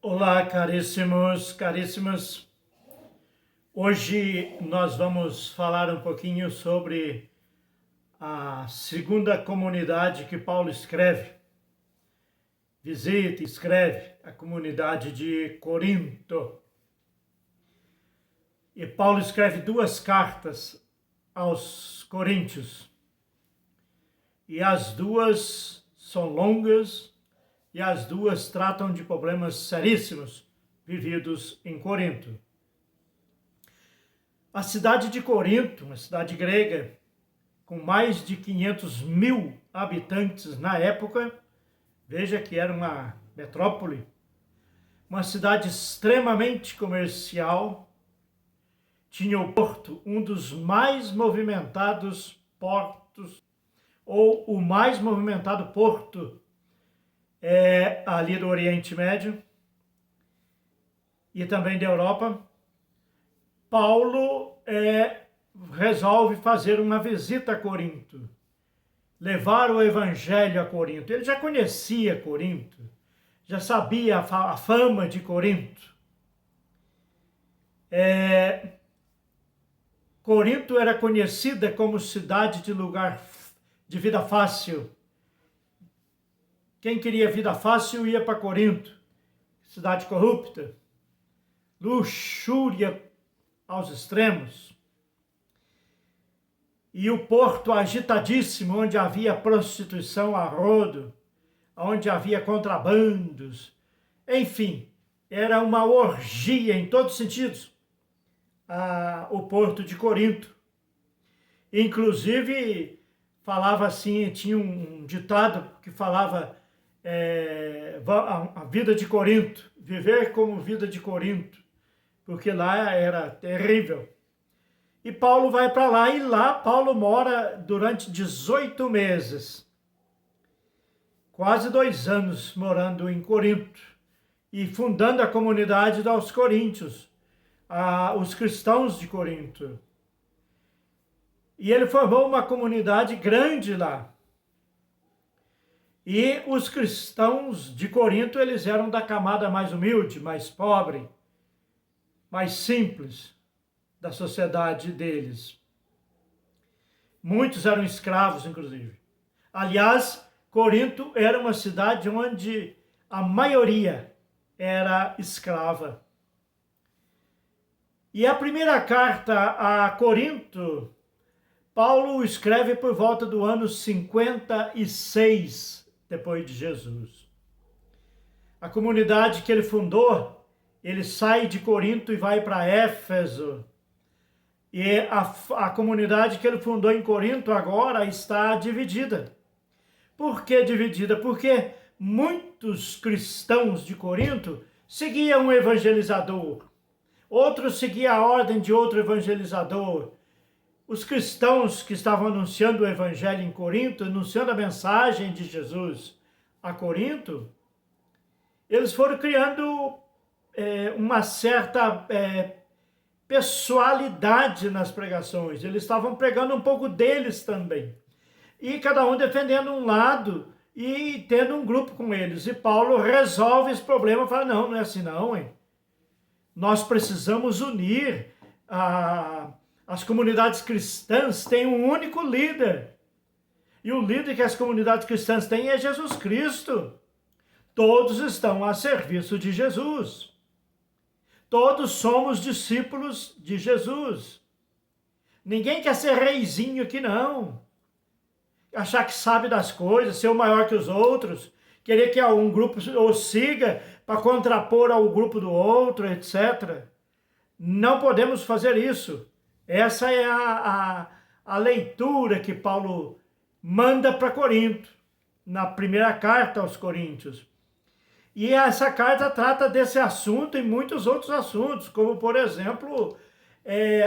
Olá, caríssimos, caríssimas. Hoje nós vamos falar um pouquinho sobre a segunda comunidade que Paulo escreve a comunidade de Corinto. E Paulo escreve duas cartas aos coríntios. E as duas são longas e as duas tratam de problemas seríssimos vividos em Corinto. A cidade de Corinto, uma cidade grega, com mais de 500 mil habitantes na época, veja que era uma metrópole, uma cidade extremamente comercial, tinha o porto, um dos mais movimentados portos, ou o mais movimentado porto ali do Oriente Médio e também da Europa. Paulo resolve fazer uma visita a Corinto, levar o evangelho a Corinto. Ele já conhecia Corinto, já sabia a fama de Corinto. Corinto era conhecida como cidade de lugar de vida fácil. Quem queria vida fácil ia para Corinto, cidade corrupta, luxúria aos extremos. E o porto agitadíssimo, onde havia prostituição a rodo, onde havia contrabandos, enfim, era uma orgia em todos os sentidos, o porto de Corinto. Inclusive, falava assim, tinha um ditado que falava a vida de Corinto, viver como vida de Corinto, porque lá era terrível. E Paulo vai para lá, e lá Paulo mora durante 18 meses, quase 2 anos morando em Corinto, e fundando a comunidade dos coríntios, os cristãos de Corinto. E ele formou uma comunidade grande lá. E os cristãos de Corinto, eles eram da camada mais humilde, mais pobre, mais simples da sociedade deles. Muitos eram escravos, inclusive. Aliás, Corinto era uma cidade onde a maioria era escrava. E a primeira carta a Corinto, Paulo escreve por volta do ano 56 depois de Jesus. A comunidade que ele fundou, ele sai de Corinto e vai para Éfeso. E a comunidade que ele fundou em Corinto agora está dividida. Por que dividida? Porque muitos cristãos de Corinto seguiam um evangelizador. Outros seguiam a ordem de outro evangelizador. Os cristãos que estavam anunciando o evangelho em Corinto, anunciando a mensagem de Jesus a Corinto, eles foram criando uma certa pessoalidade nas pregações. Eles estavam pregando um pouco deles também. E cada um defendendo um lado e tendo um grupo com eles. E Paulo resolve esse problema, fala, não é assim não, hein? Nós precisamos unir as comunidades cristãs têm um único líder. E o líder que as comunidades cristãs têm é Jesus Cristo. Todos estão a serviço de Jesus. Todos somos discípulos de Jesus. Ninguém quer ser reizinho aqui, não. Achar que sabe das coisas, ser o maior que os outros, querer que um grupo o siga para contrapor ao grupo do outro, etc. Não podemos fazer isso. Essa é a leitura que Paulo manda para Corinto, na primeira carta aos Coríntios. E essa carta trata desse assunto e muitos outros assuntos, como, por exemplo,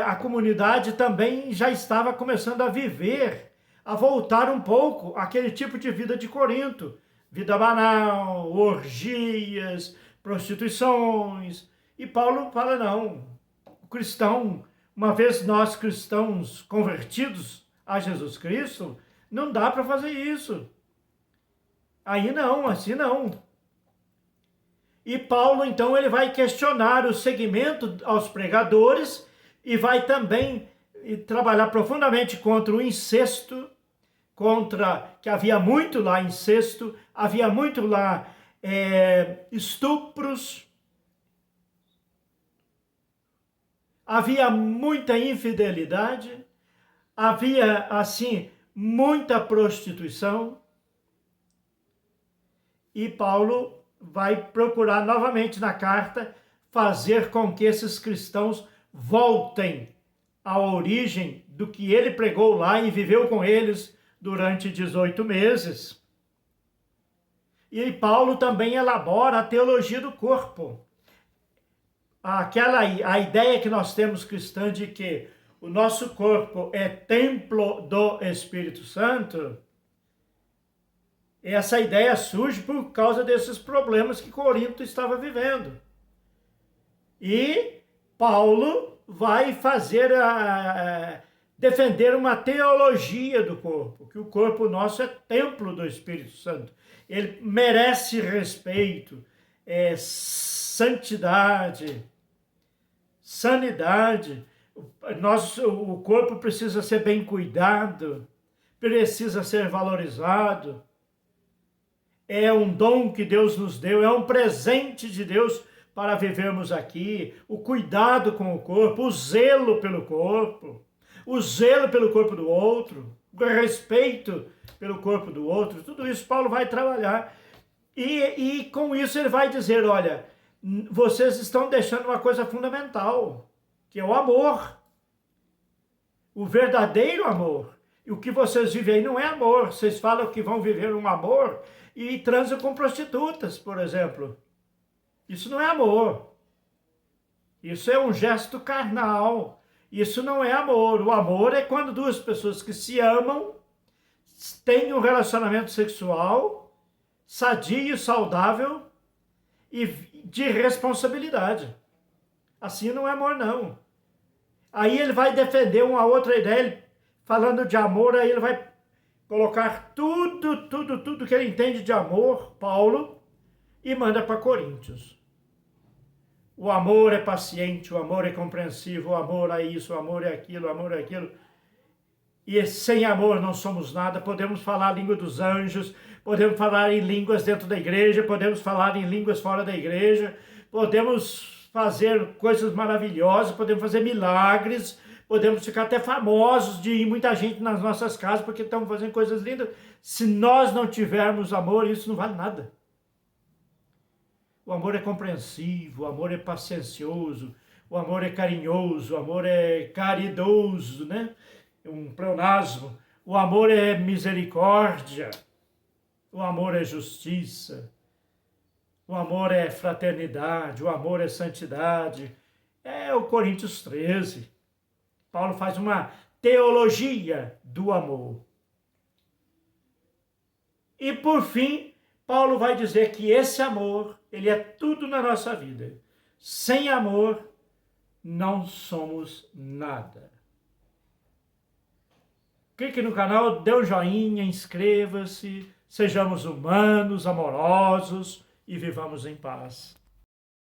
a comunidade também já estava começando a viver, a voltar um pouco àquele tipo de vida de Corinto. Vida banal, orgias, prostituições. E Paulo fala, não, o cristão, uma vez nós cristãos convertidos a Jesus Cristo, não dá para fazer isso. Aí não, assim não. E Paulo, então, ele vai questionar o seguimento aos pregadores e vai também trabalhar profundamente contra o incesto, que havia muito lá incesto, havia muito lá estupros, havia muita infidelidade, havia, assim, muita prostituição. E Paulo vai procurar novamente na carta fazer com que esses cristãos voltem à origem do que ele pregou lá e viveu com eles durante 18 meses. E Paulo também elabora a teologia do corpo. A ideia que nós temos cristã de que o nosso corpo é templo do Espírito Santo, essa ideia surge por causa desses problemas que Corinto estava vivendo. E Paulo vai defender uma teologia do corpo, que o corpo nosso é templo do Espírito Santo. Ele merece respeito, santidade, sanidade. O corpo precisa ser bem cuidado, precisa ser valorizado. É um dom que Deus nos deu, é um presente de Deus para vivermos aqui. O cuidado com o corpo, o zelo pelo corpo do outro, o respeito pelo corpo do outro, tudo isso Paulo vai trabalhar. E com isso ele vai dizer, olha, vocês estão deixando uma coisa fundamental, que é o amor. O verdadeiro amor. E o que vocês vivem aí não é amor. Vocês falam que vão viver um amor e transam com prostitutas, por exemplo. Isso não é amor. Isso é um gesto carnal. Isso não é amor. O amor é quando duas pessoas que se amam têm um relacionamento sexual sadio, saudável e de responsabilidade. Assim não é amor, não. Aí ele vai defender uma outra ideia, falando de amor, aí ele vai colocar tudo que ele entende de amor, Paulo, e manda para Coríntios. O amor é paciente, o amor é compreensivo, o amor é isso, o amor é aquilo, o amor é aquilo. E sem amor não somos nada. Podemos falar a língua dos anjos, podemos falar em línguas dentro da igreja, podemos falar em línguas fora da igreja, podemos fazer coisas maravilhosas, podemos fazer milagres, podemos ficar até famosos de ir muita gente nas nossas casas porque estamos fazendo coisas lindas. Se nós não tivermos amor, isso não vale nada. O amor é compreensivo, o amor é paciencioso, o amor é carinhoso, o amor é caridoso, né? Um pleonasmo. O amor é misericórdia, o amor é justiça, o amor é fraternidade, o amor é santidade. É o Coríntios 13. Paulo faz uma teologia do amor. E por fim, Paulo vai dizer que esse amor, ele é tudo na nossa vida. Sem amor, não somos nada. Clique no canal, dê um joinha, inscreva-se, sejamos humanos, amorosos e vivamos em paz.